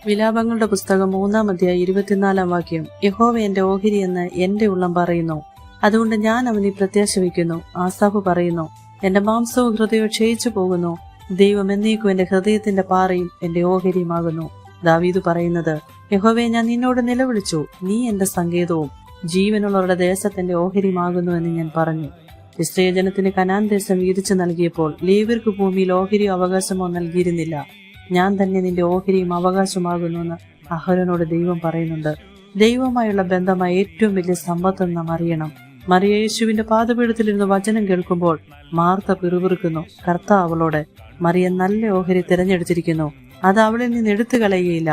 വിലാപങ്ങളുടെ പുസ്തകം 3-ാം അധ്യായം 24-ാം വാക്യം. യഹോവ എന്റെ ഓഹരി എന്ന് എന്റെ ഉള്ളം പറയുന്നു, അതുകൊണ്ട് ഞാൻ അവനിൽ പ്രത്യാശ വയ്ക്കുന്നു. ആസാഫ് പറയുന്നു, എന്റെ മാംസവും ഹൃദയവും ക്ഷയിച്ചു പോകുന്നു, ദൈവം എന്നേക്കും എന്റെ ഹൃദയത്തിന്റെ പാറയും എന്റെ ഓഹരിയുമാകുന്നു. ദാവീദ് പറയുന്നത്, യഹോവേ, ഞാൻ നിന്നോട് നിലവിളിച്ചു, നീ എന്റെ സങ്കേതവും ജീവനുള്ളവരുടെ ദേശത്തിന്റെ ഓഹരിയുമാകുന്നു എന്ന് ഞാൻ പറഞ്ഞു. ഇസ്രായേൽ ജനത്തിന് കനാൻ ദേശം വീതിച്ചു നൽകിയപ്പോൾ ലേവ്യർക്ക് ഭൂമിയിൽ ഓഹരിയോ അവകാശമോ നൽകിയിരുന്നില്ല. ഞാൻ തന്നെ നിന്റെ ഓഹരിയും അവകാശമാകുന്നു എന്ന് അഹരോനോട് ദൈവം പറയുന്നുണ്ട്. ദൈവവുമായുള്ള ബന്ധമായ ഏറ്റവും വലിയ സമ്പത്ത് നാം അറിയണം. മറിയ യേശുവിന്റെ പാദപീഠത്തിലിരുന്ന് വചനം കേൾക്കുമ്പോൾ മാർത്ത പിറുപിറുക്കുന്നു. കർത്താവ് അവളോട്, മറിയ നല്ല ഓഹരി തിരഞ്ഞെടുത്തിരിക്കുന്നു, അത് അവളിൽ നിന്ന് എടുത്തു കളയുകയില്ല.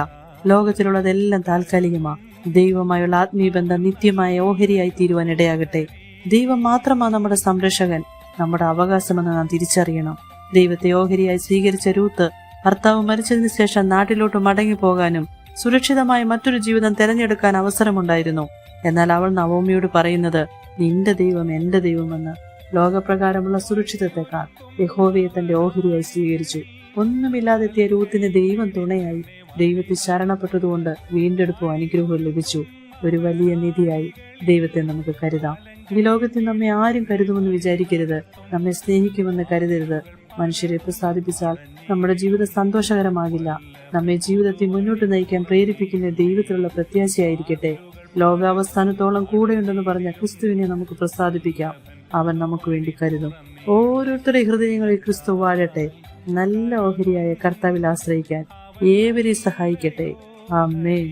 ലോകത്തിലുള്ളതെല്ലാം താൽക്കാലികമാ. ദൈവമായുള്ള ആത്മീയബന്ധം നിത്യമായ ഓഹരിയായി തീരുവാൻ ഇടയാകട്ടെ. ദൈവം മാത്രമാണ് നമ്മുടെ സംരക്ഷകൻ, നമ്മുടെ അവകാശമെന്ന് നാം തിരിച്ചറിയണം. ദൈവത്തെ ഓഹരിയായി സ്വീകരിച്ച രൂത്ത് ഭർത്താവ് മരിച്ചതിന് ശേഷം നാട്ടിലോട്ട് മടങ്ങി പോകാനും സുരക്ഷിതമായ മറ്റൊരു ജീവിതം തിരഞ്ഞെടുക്കാൻ അവസരമുണ്ടായിരുന്നു. എന്നാൽ അവൾ നവോമിയോട് പറയുന്നത്, നിന്റെ ദൈവം എന്റെ ദൈവമെന്ന്. ലോകപ്രകാരമുള്ള സുരക്ഷിതത്തെക്കാൾ യഹോവയെ തന്റെ ഓഹരിയായി സ്വീകരിച്ചു. ഒന്നുമില്ലാതെത്തിയ രൂത്തിന് ദൈവം തുണയായി. ദൈവത്തിൽ ശരണപ്പെട്ടതുകൊണ്ട് വീണ്ടെടുപ്പും അനുഗ്രഹവും ലഭിച്ചു. ഒരു വലിയ നിധിയായി ദൈവത്തെ നമുക്ക് കരുതാം. ഈ ലോകത്തിൽ നമ്മെ ആരും കരുതുമെന്ന് വിചാരിക്കരുത്. നമ്മെ സ്നേഹിക്കുമെന്ന് കരുതരുത്. മനുഷ്യരെ പ്രസാദിപ്പിച്ചാൽ നമ്മുടെ ജീവിതം സന്തോഷകരമാകില്ല. നമ്മെ ജീവിതത്തിൽ മുന്നോട്ട് നയിക്കാൻ പ്രേരിപ്പിക്കുന്ന ദൈവത്തിലുള്ള പ്രത്യാശയായിരിക്കട്ടെ. ലോകാവസാനത്തോളം കൂടെയുണ്ടെന്ന് പറഞ്ഞ ക്രിസ്തുവിനെ നമുക്ക് പ്രസാദിപ്പിക്കാം. അവൻ നമുക്ക് വേണ്ടി കരുതും. ഓരോരുത്തരുടെ ഹൃദയങ്ങളിൽ ക്രിസ്തു വാഴട്ടെ. നല്ല ഓഹരിയായ കർത്താവിൽ ആശ്രയിക്കാൻ ഏവരെയും സഹായിക്കട്ടെ. ആമേൻ.